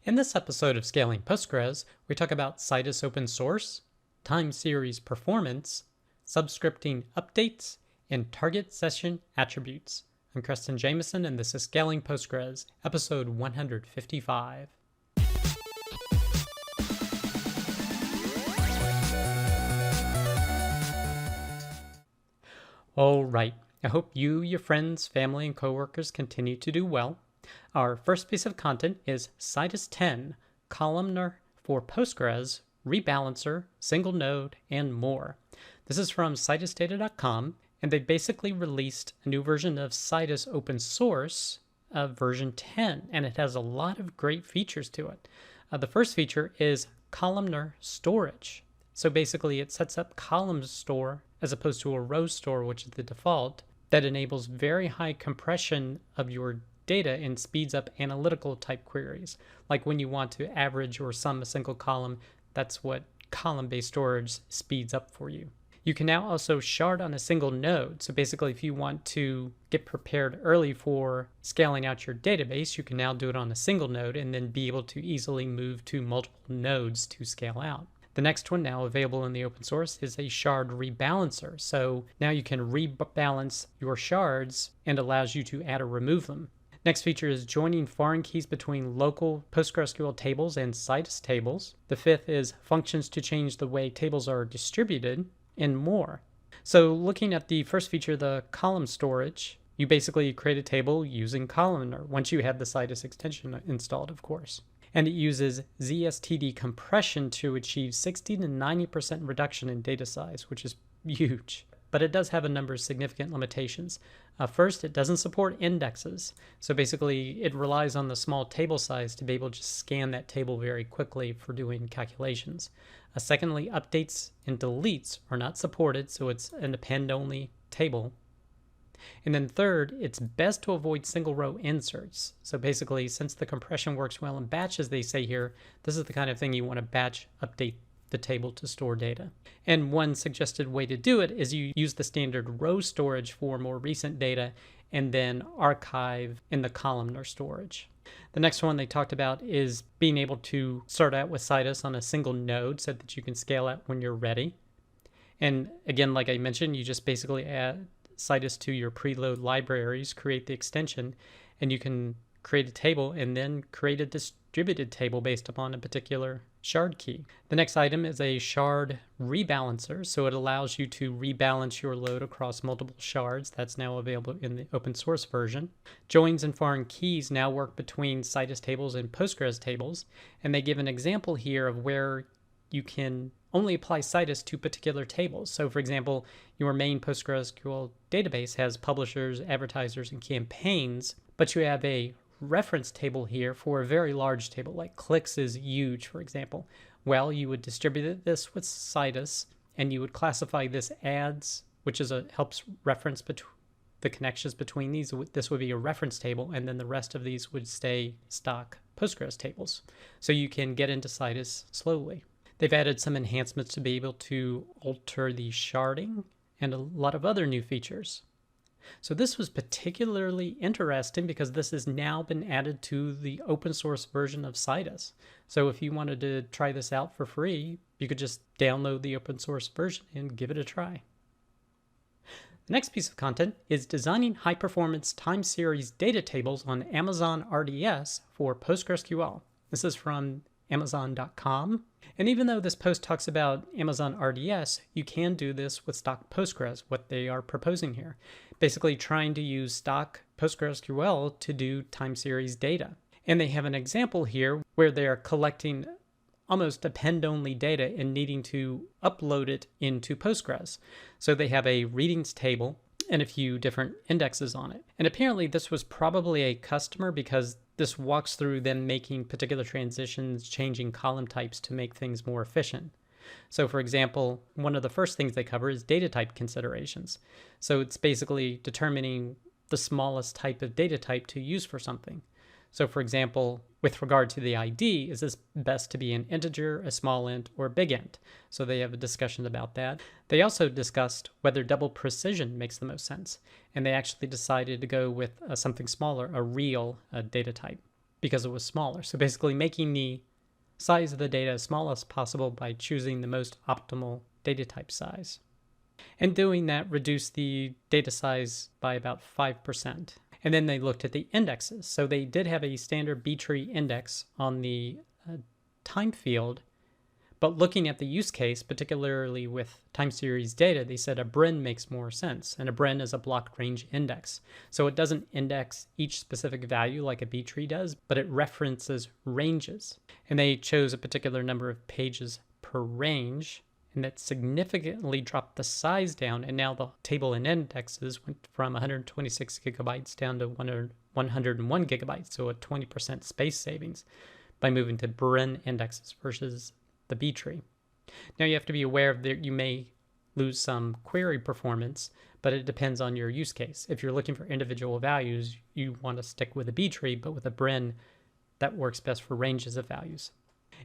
In this episode of Scaling Postgres, we talk about Citus open source, time series performance, subscripting updates, and target session attributes. I'm Preston Jameson, and this is Scaling Postgres, episode 155. All right, I hope you, your friends, family, and coworkers continue to do well. Our first piece of content is Citus 10, Columnar for Postgres, Rebalancer, Single Node, and more. This is from citusdata.com, and they basically released a new version of Citus open source, version 10, and it has a lot of great features to it. The first feature is columnar storage. So basically it sets up column store as opposed to a row store, which is the default, that enables very high compression of your data and speeds up analytical type queries. Like when you want to average or sum a single column, that's what column-based storage speeds up for you. You can now also shard on a single node. So basically, if you want to get prepared early for scaling out your database, you can now do it on a single node and then be able to easily move to multiple nodes to scale out. The next one now available in the open source is a shard rebalancer. So now you can rebalance your shards and allows you to add or remove them. Next feature is joining foreign keys between local PostgreSQL tables and Citus tables. The fifth is functions to change the way tables are distributed, and more. So looking at the first feature, the column storage, you basically create a table using Columnar once you have the Citus extension installed, of course. And it uses ZSTD compression to achieve 60 to 90% reduction in data size, which is huge. But it does have a number of significant limitations. First, it doesn't support indexes. So basically, it relies on the small table size to be able to scan that table very quickly for doing calculations. Secondly, updates and deletes are not supported, so it's an append-only table. And then third, it's best to avoid single row inserts. So basically, since the compression works well in batches, they say here, this is the kind of thing you want to batch update the table to store data. And one suggested way to do it is you use the standard row storage for more recent data and then archive in the columnar storage. The next one they talked about is being able to start out with Citus on a single node so that you can scale out when you're ready. And again, like I mentioned, you just basically add Citus to your preload libraries, create the extension, and you can create a table and then create a distributed table based upon a particular shard key. The next item is a shard rebalancer. So it allows you to rebalance your load across multiple shards. That's now available in the open source version. Joins and foreign keys now work between Citus tables and Postgres tables. And they give an example here of where you can only apply Citus to particular tables. So for example, your main PostgreSQL database has publishers, advertisers, and campaigns, but you have a reference table here for a very large table, like clicks is huge, for example. Well, you would distribute this with Citus, and you would classify this ads, which is helps reference the connections between these. This would be a reference table, and then the rest of these would stay stock Postgres tables. So you can get into Citus slowly. They've added some enhancements to be able to alter the sharding and a lot of other new features. So this was particularly interesting because this has now been added to the open source version of Citus. So if you wanted to try this out for free, you could just download the open source version and give it a try. The next piece of content is designing high-performance time series data tables on Amazon RDS for PostgreSQL. This is from Amazon.com. And even though this post talks about Amazon RDS, you can do this with stock Postgres, what they are proposing here. Basically trying to use stock PostgreSQL to do time series data. And they have an example here where they're collecting almost append-only data and needing to upload it into Postgres. So they have a readings table and a few different indexes on it. And apparently this was probably a customer because this walks through them making particular transitions, changing column types to make things more efficient. So for example, one of the first things they cover is data type considerations. So it's basically determining the smallest type of data type to use for something. So for example, with regard to the ID, is this best to be an integer, a small int, or a big int? So they have a discussion about that. They also discussed whether double precision makes the most sense. And they actually decided to go with something smaller, a real data type. because it was smaller. So basically making the size of the data as small as possible by choosing the most optimal data type size. And doing that reduced the data size by about 5%. And then they looked at the indexes. So they did have a standard B-tree index on the time field, but looking at the use case, particularly with time series data, they said a BRIN makes more sense. And a BRIN is a block range index. So it doesn't index each specific value like a B-tree does, but it references ranges. And they chose a particular number of pages per range, and that significantly dropped the size down. And now the table and indexes went from 126 gigabytes down to 101 gigabytes, so a 20% space savings by moving to BRIN indexes versus the B-tree. Now you have to be aware that you may lose some query performance, but it depends on your use case. If you're looking for individual values, you want to stick with a B-tree, but with a BRIN, that works best for ranges of values.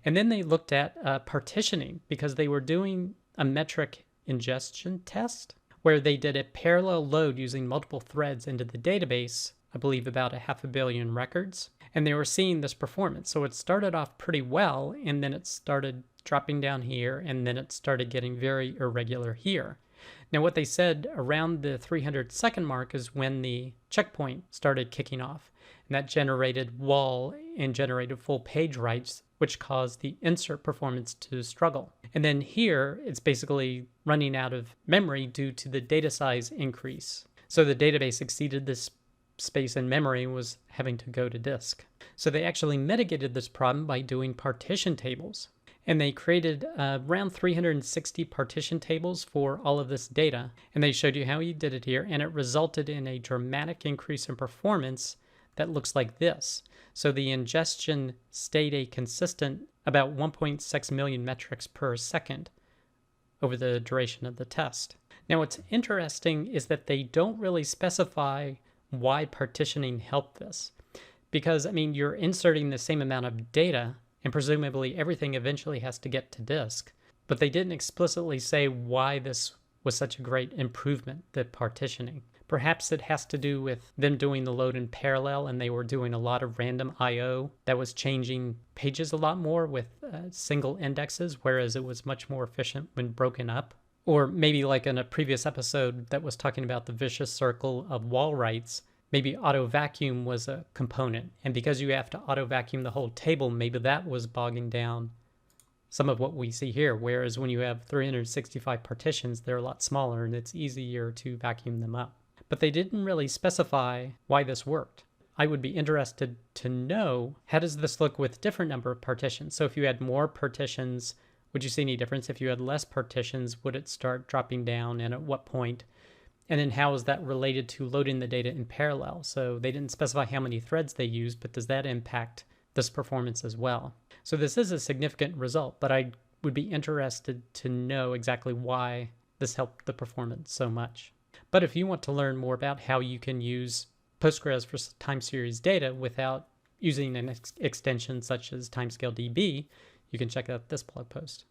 And then they looked at partitioning, because they were doing a metric ingestion test where they did a parallel load using multiple threads into the database, I believe about 500 million records, and they were seeing this performance. So it started off pretty well, and then it started dropping down here, and then it started getting very irregular here. Now what they said around the 300-second mark is when the checkpoint started kicking off, and that generated wall and generated full page writes, which caused the insert performance to struggle. And then here, it's basically running out of memory due to the data size increase. So the database exceeded this space in memory and was having to go to disk. So they actually mitigated this problem by doing partition tables. And they created around 360 partition tables for all of this data. And they showed you how you did it here, and it resulted in a dramatic increase in performance that looks like this. So the ingestion stayed a consistent about 1.6 million metrics per second over the duration of the test. Now what's interesting is that they don't really specify why partitioning helped this. Because, I mean, you're inserting the same amount of data, and presumably everything eventually has to get to disk. But they didn't explicitly say why this was such a great improvement, the partitioning. Perhaps it has to do with them doing the load in parallel, and they were doing a lot of random I/O that was changing pages a lot more with single indexes, whereas it was much more efficient when broken up. Or maybe like in a previous episode that was talking about the vicious circle of wall writes, maybe auto vacuum was a component. And because you have to auto vacuum the whole table, maybe that was bogging down some of what we see here. Whereas when you have 365 partitions, they're a lot smaller and it's easier to vacuum them up. But they didn't really specify why this worked. I would be interested to know, how does this look with different number of partitions? So if you had more partitions, would you see any difference? If you had less partitions, would it start dropping down, and at what point? And then how is that related to loading the data in parallel? So they didn't specify how many threads they used, but does that impact this performance as well? So this is a significant result, but I would be interested to know exactly why this helped the performance so much. But if you want to learn more about how you can use Postgres for time series data without using an extension such as TimescaleDB, you can check out this blog post.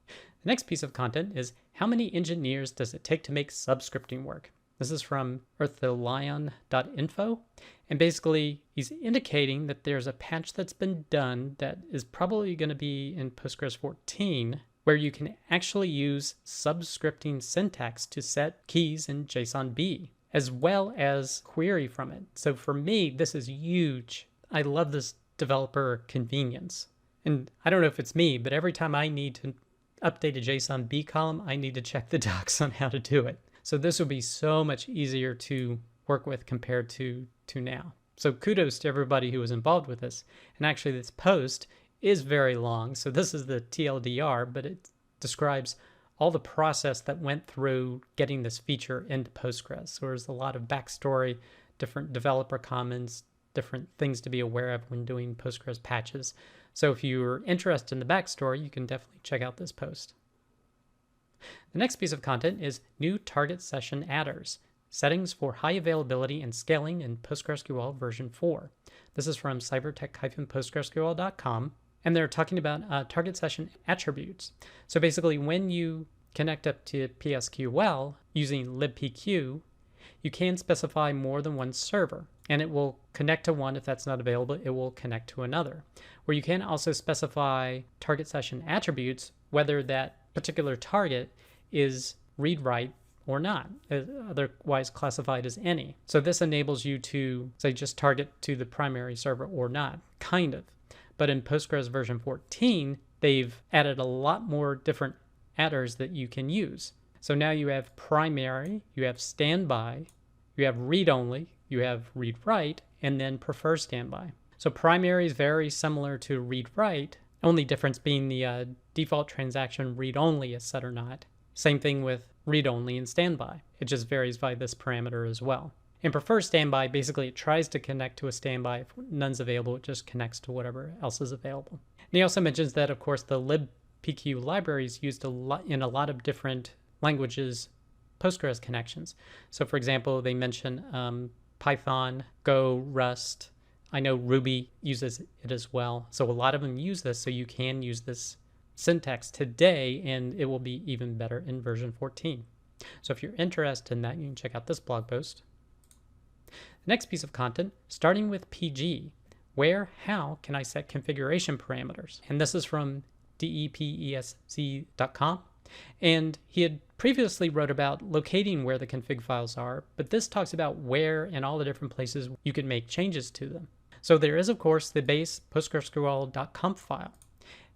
The next piece of content is, how many engineers does it take to make subscripting work? This is from earththelion.info, and basically he's indicating that there's a patch that's been done that is probably going to be in Postgres 14, where you can actually use subscripting syntax to set keys in JSON-B, as well as query from it. So for me, this is huge. I love this developer convenience. And I don't know if it's me, but every time I need to update a JSON-B column, I need to check the docs on how to do it. So this will be so much easier to work with compared to now. So kudos to everybody who was involved with this. And actually this post is very long. So this is the TLDR, but it describes all the process that went through getting this feature into Postgres. So there's a lot of backstory, different developer comments, different things to be aware of when doing Postgres patches. So if you're interested in the backstory, you can definitely check out this post. The next piece of content is new target session adders, settings for high availability and scaling in PostgreSQL version 4. This is from cybertech-postgresql.com. And they're talking about target session attributes. So basically, when you connect up to PSQL using libpq, you can specify more than one server, and it will connect to one. If that's not available, it will connect to another. Where you can also specify target session attributes, whether that particular target is read-write or not, otherwise classified as any. So this enables you to, say, just target to the primary server or not, kind of. But in Postgres version 14, they've added a lot more different adders that you can use. So now you have primary, you have standby, you have read-only, you have read-write, and then prefer standby. So primary is very similar to read-write, only difference being the default transaction read-only is set or not. Same thing with read-only and standby. It just varies by this parameter as well. And prefer standby, basically it tries to connect to a standby. If none's available, it just connects to whatever else is available. And he also mentions that, of course, the libpq library is used in a lot of different languages Postgres connections. So for example, they mention Python, Go, Rust. I know Ruby uses it as well. So a lot of them use this, so you can use this syntax today, and it will be even better in version 14. So if you're interested in that, you can check out this blog post. The next piece of content, starting with PG, how can I set configuration parameters? And this is from depesc.com. And he had previously wrote about locating where the config files are, but this talks about where and all the different places you can make changes to them. So there is, of course, the base PostgreSQL.conf file.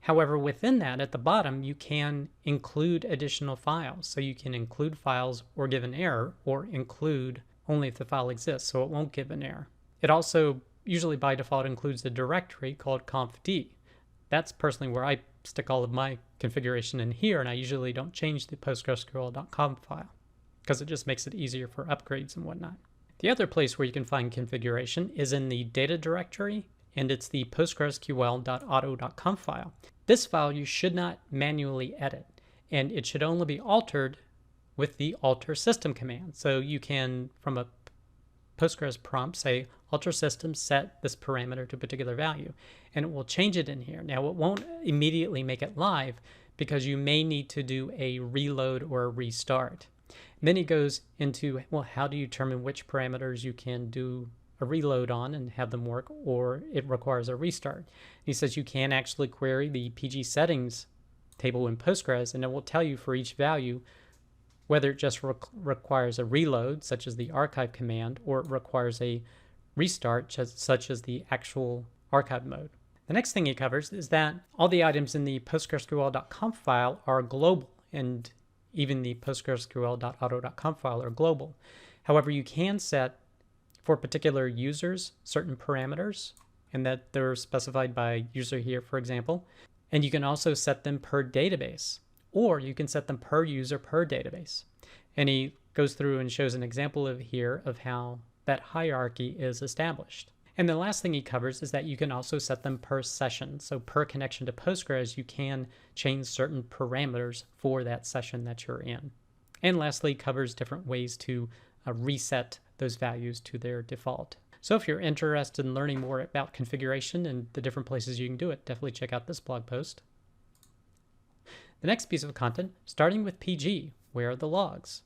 However, within that, at the bottom, you can include additional files. So you can include files or give an error, or include only if the file exists, so it won't give an error. It also usually by default includes a directory called confd. That's personally where I stick all of my configuration in here, and I usually don't change the PostgreSQL.conf file because it just makes it easier for upgrades and whatnot. The other place where you can find configuration is in the data directory, and it's the PostgreSQL.auto.conf file. This file you should not manually edit, and it should only be altered with the alter system command. So you can, from a Postgres prompt, say alter system set this parameter to a particular value, and it will change it in here. Now it won't immediately make it live because you may need to do a reload or a restart. And then he goes into, well, how do you determine which parameters you can do a reload on and have them work, or it requires a restart. He says you can actually query the PG settings table in Postgres, and it will tell you for each value whether it just requires a reload, such as the archive command, or it requires a restart, such as the actual archive mode. The next thing he covers is that all the items in the PostgreSQL.conf file are global, and even the PostgreSQL.auto.conf file are global. However, you can set for particular users certain parameters, and that they're specified by user here, for example. And you can also set them per database, or you can set them per user per database. And he goes through and shows an example here of how that hierarchy is established. And the last thing he covers is that you can also set them per session. So per connection to Postgres, you can change certain parameters for that session that you're in. And lastly, covers different ways to reset those values to their default. So if you're interested in learning more about configuration and the different places you can do it, definitely check out this blog post. The next piece of content, starting with PG, where are the logs?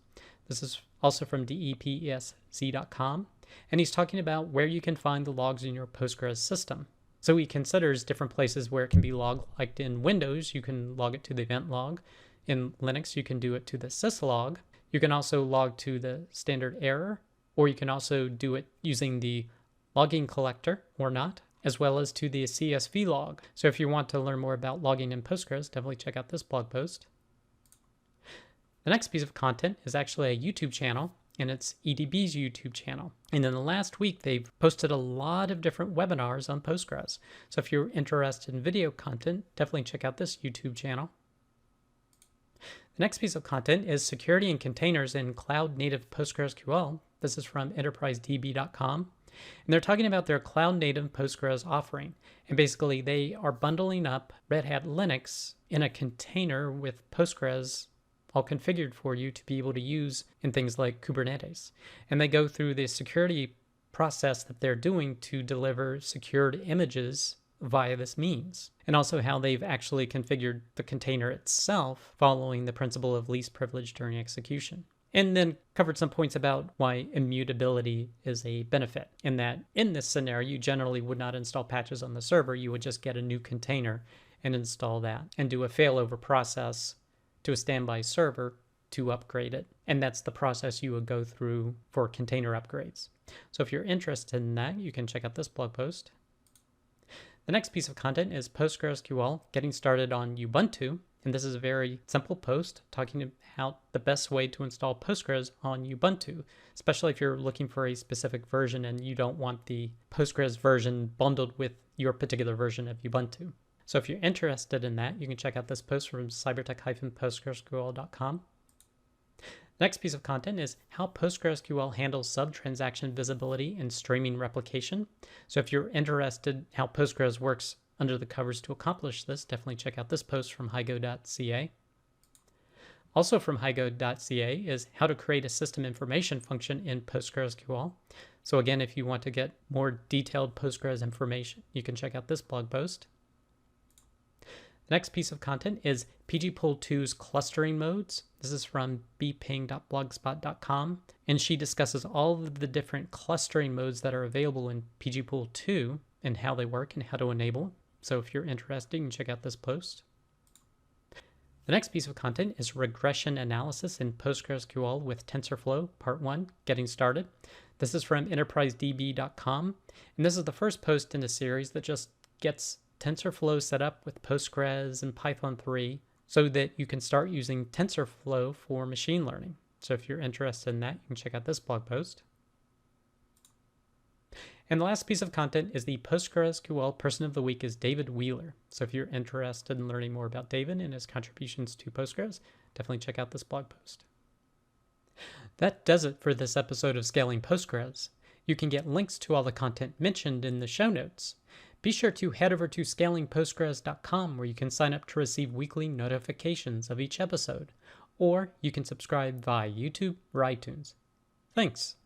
This is also from depesc.com, and he's talking about where you can find the logs in your Postgres system. So he considers different places where it can be logged, like in Windows, you can log it to the event log. In Linux, you can do it to the syslog. You can also log to the standard error, or you can also do it using the logging collector or not, as well as to the CSV log. So if you want to learn more about logging in Postgres, definitely check out this blog post. The next piece of content is actually a YouTube channel, and it's EDB's YouTube channel. And in the last week, they've posted a lot of different webinars on Postgres. So if you're interested in video content, definitely check out this YouTube channel. The next piece of content is security and containers in cloud-native PostgreSQL. This is from enterprisedb.com. And they're talking about their cloud-native Postgres offering. And basically, they are bundling up Red Hat Linux in a container with Postgres all configured for you to be able to use in things like Kubernetes. And they go through the security process that they're doing to deliver secured images via this means, and also how they've actually configured the container itself following the principle of least privilege during execution. And then covered some points about why immutability is a benefit, in that in this scenario, you generally would not install patches on the server. You would just get a new container and install that and do a failover process to a standby server to upgrade it. And that's the process you would go through for container upgrades. So if you're interested in that, you can check out this blog post. The next piece of content is PostgreSQL getting started on Ubuntu. And this is a very simple post talking about the best way to install Postgres on Ubuntu, especially if you're looking for a specific version and you don't want the Postgres version bundled with your particular version of Ubuntu. So if you're interested in that, you can check out this post from cybertech-postgresql.com. Next piece of content is how PostgreSQL handles sub-transaction visibility and streaming replication. So if you're interested in how Postgres works under the covers to accomplish this, definitely check out this post from higo.ca. Also from higo.ca is how to create a system information function in PostgreSQL. So again, if you want to get more detailed Postgres information, you can check out this blog post. The next piece of content is Pgpool-II's clustering modes. This is from bping.blogspot.com, and she discusses all of the different clustering modes that are available in Pgpool-II and how they work and how to enable them. So if you're interested, you can check out this post. The next piece of content is regression analysis in PostgreSQL with Tensorflow, part 1, getting started. This is from enterprisedb.com, and this is the first post in the series that just gets Tensorflow set up with Postgres and Python 3 so that you can start using Tensorflow for machine learning. So if you're interested in that, you can check out this blog post. And the last piece of content is the PostgreSQL Person of the Week is David Wheeler. So if you're interested in learning more about David and his contributions to Postgres, definitely check out this blog post. That does it for this episode of Scaling Postgres. You can get links to all the content mentioned in the show notes. Be sure to head over to scalingpostgres.com where you can sign up to receive weekly notifications of each episode, or you can subscribe via YouTube or iTunes. Thanks.